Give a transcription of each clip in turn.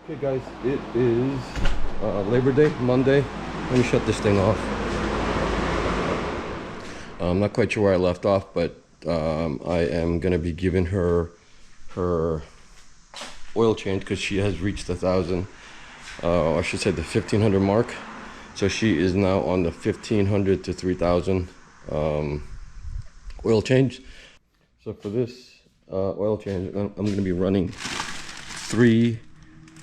Okay guys, it is Labor Day, Monday. Let me shut this thing off. I'm not quite sure where I left off, but I am going to be giving her oil change because she has reached 1,000. I should say the 1,500 mark. So she is now on the 1,500 to 3,000 oil change. So for this oil change, I'm going to be running 3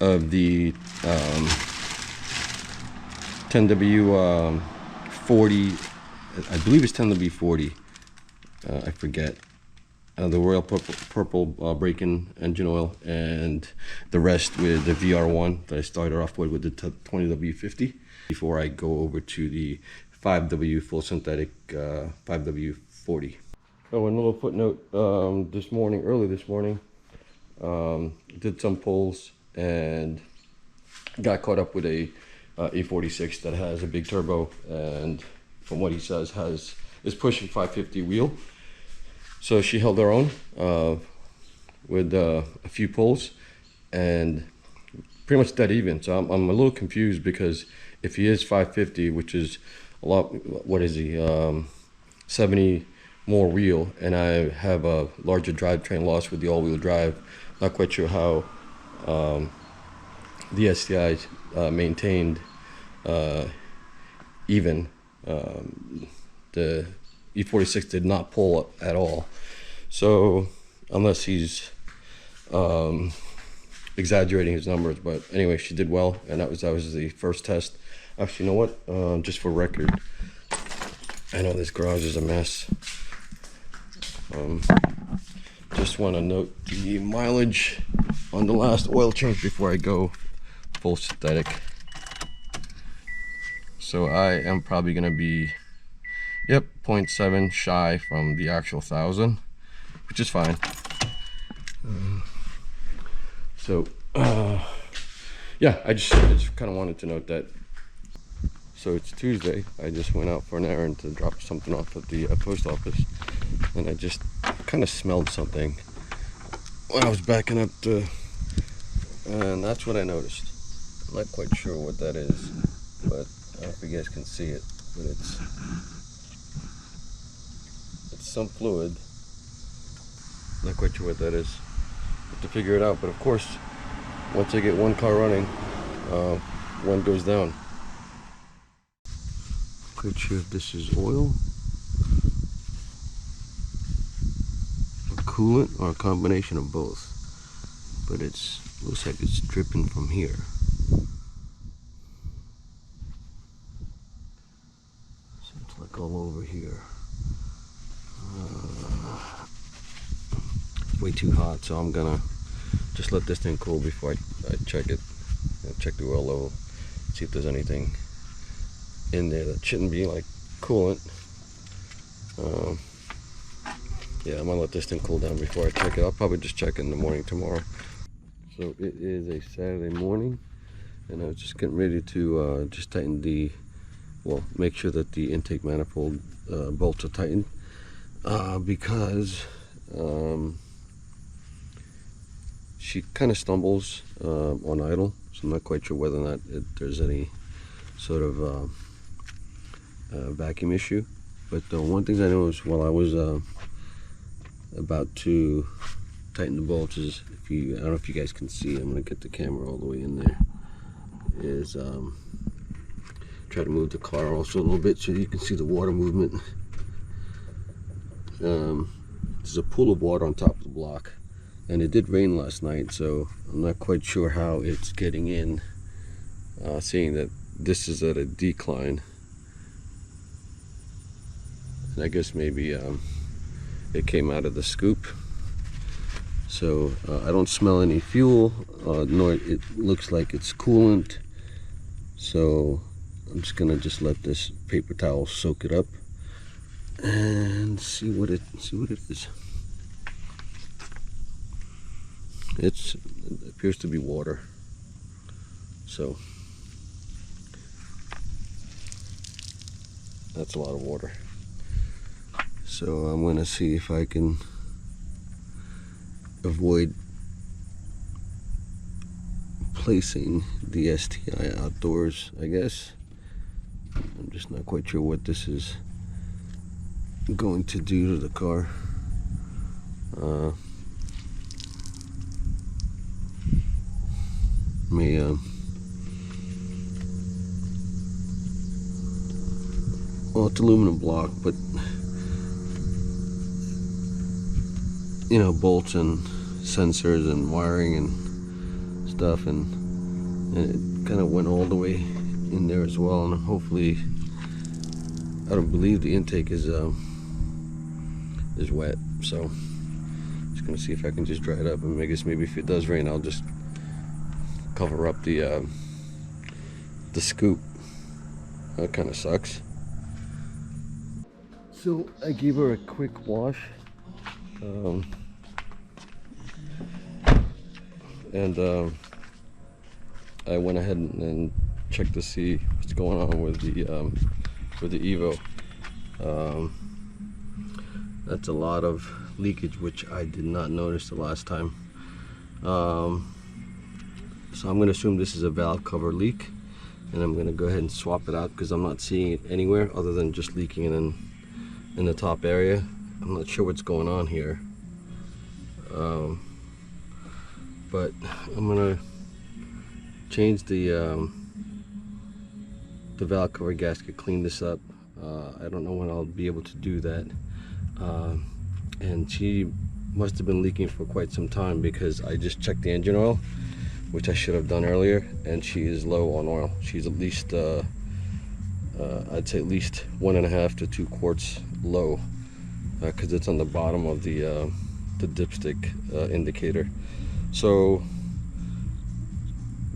of the 10W 40, I believe it's 10W40, I forget, the Royal Purple break-in engine oil, and the rest with the VR1 that I started off with the 20W50 before I go over to the 5W full synthetic 5W40. Oh, and a little footnote, early this morning, did some pulls and got caught up with a E46 that has a big turbo, and from what he says is pushing 550 wheel. So she held her own with a few pulls and pretty much dead even. So I'm a little confused because if he is 550, which is a lot, what is he, 70 more wheel, and I have a larger drivetrain loss with the all-wheel drive, not quite sure how the STI maintained even. The E46 did not pull at all. So unless he's exaggerating his numbers, but anyway, she did well, and that was the first test. Actually, you know what? Just for record, I know this garage is a mess. Just want to note the mileage on the last oil change before I go full synthetic. So I am probably going to be, yep, 0.7 shy from the actual 1,000, which is fine. Yeah, I just kind of wanted to note that. So it's Tuesday. I just went out for an errand to drop something off at the post office, and I just kind of smelled something when I was backing up and that's what I noticed. I'm not quite sure what that is, but I don't know if you guys can see it, but it's some fluid. Not quite sure what that is. Have to figure it out, but of course, once I get one car running, one goes down. Quite sure if this is oil, or coolant, or a combination of both, but looks like it's dripping from here. So it's like all over here. Way too hot, so I'm gonna just let this thing cool before I check it. Check the oil level, see if there's anything in there that shouldn't be, like coolant. Yeah, I'm gonna let this thing cool down before I check it. I'll probably just check it in the morning tomorrow. So it is a Saturday morning, and I was just getting ready to just tighten make sure that the intake manifold bolts are tightened, because she kind of stumbles on idle, so I'm not quite sure whether or not there's any sort of vacuum issue. But one thing I noticed while I was about to tighten the bolts is, I don't know if you guys can see, I'm going to get the camera all the way in there, is try to move the car also a little bit so you can see the water movement. There's a pool of water on top of the block, and it did rain last night, so I'm not quite sure how it's getting in, seeing that this is at a decline, and I guess maybe it came out of the scoop. So I don't smell any fuel, nor it looks like it's coolant. So I'm just gonna let this paper towel soak it up and see what it is. It appears to be water. So that's a lot of water. So I'm gonna see if I can avoid replacing the STI outdoors, I guess. I'm just not quite sure what this is going to do to the car. Well, it's aluminum block, but you know, bolts and sensors and wiring and stuff, and it kind of went all the way in there as well. And hopefully, I don't believe the intake is wet, so just gonna see if I can just dry it up. And I guess maybe if it does rain, I'll just cover up the scoop. That kind of sucks. So I gave her a quick wash, and I went ahead and checked to see what's going on with the EVO. That's a lot of leakage, which I did not notice the last time. So I'm going to assume this is a valve cover leak, and I'm going to go ahead and swap it out because I'm not seeing it anywhere other than just leaking in the top area. I'm not sure what's going on here, but I'm going to change the valve cover gasket, clean this up. I don't know when I'll be able to do that. And she must have been leaking for quite some time because I just checked the engine oil, which I should have done earlier, and she is low on oil. She's at least I'd say at least 1.5 to 2 quarts low, because it's on the bottom of the dipstick indicator. So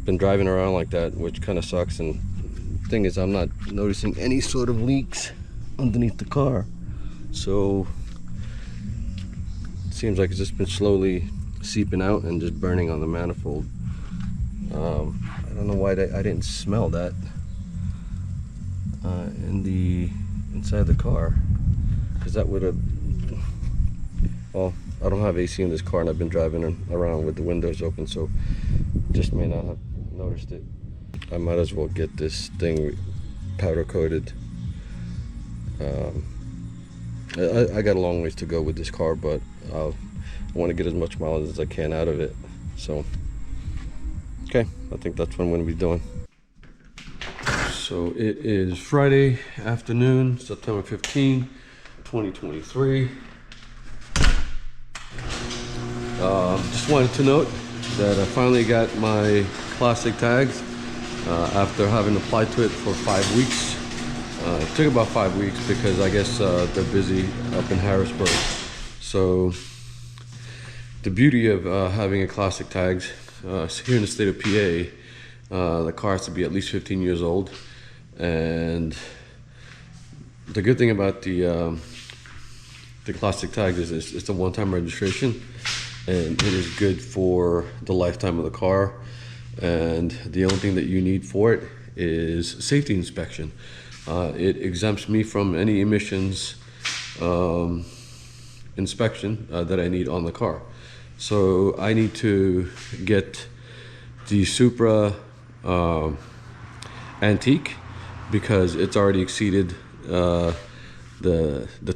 been driving around like that, which kind of sucks. And the thing is, I'm not noticing any sort of leaks underneath the car, so it seems like it's just been slowly seeping out and just burning on the manifold. I don't know why I didn't smell that inside the car, because that would have, well, I don't have AC in this car, and I've been driving around with the windows open, so just may not have noticed it. I might as well get this thing powder coated. I got a long ways to go with this car, but I want to get as much mileage as I can out of it. So okay, I think that's what I'm going to be doing. So it is Friday afternoon, September 15, 2023. Just wanted to note that I finally got my classic tags after having applied to it for 5 weeks. It took about 5 weeks because I guess they're busy up in Harrisburg. So the beauty of having a classic tags here in the state of PA, the car has to be at least 15 years old. And the good thing about the classic tag is it's a one-time registration, and it is good for the lifetime of the car. And the only thing that you need for it is safety inspection. It exempts me from any emissions inspection that I need on the car. So I need to get the Supra Antique, because it's already exceeded the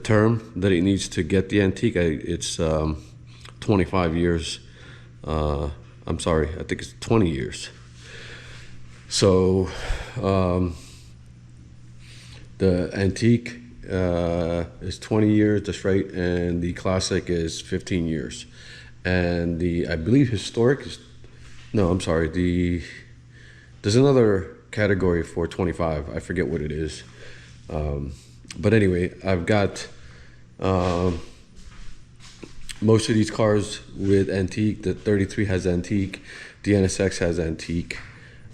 term that it needs to get the Antique. It's 25 years. I'm sorry, I think it's 20 years. So the Antique is 20 years, that's right, and the Classic is 15 years. And the, I believe, Historic is, no, I'm sorry, there's another category for 25, I forget what it is. But anyway, I've got most of these cars with Antique. The 33 has Antique, the NSX has Antique,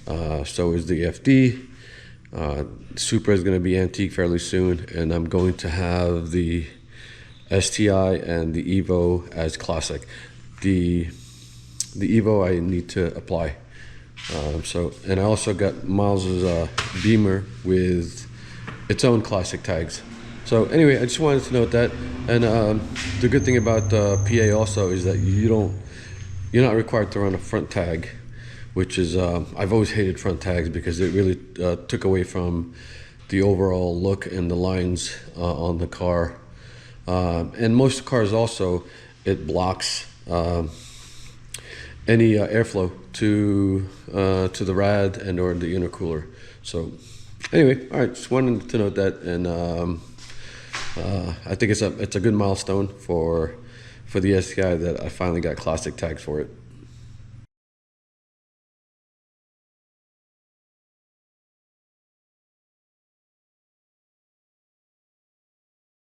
so is the FD. Supra is going to be Antique fairly soon, and I'm going to have the STI and the EVO as Classic. The EVO I need to apply. And I also got Miles's Beamer with its own classic tags. So anyway, I just wanted to note that. And the good thing about PA also is that you're not required to run a front tag, which is, I've always hated front tags because it really took away from the overall look and the lines on the car. And most cars also, it blocks any airflow to the rad and or the intercooler. So anyway, all right, just wanted to note that, and I think it's a good milestone for the STI that I finally got classic tags for it.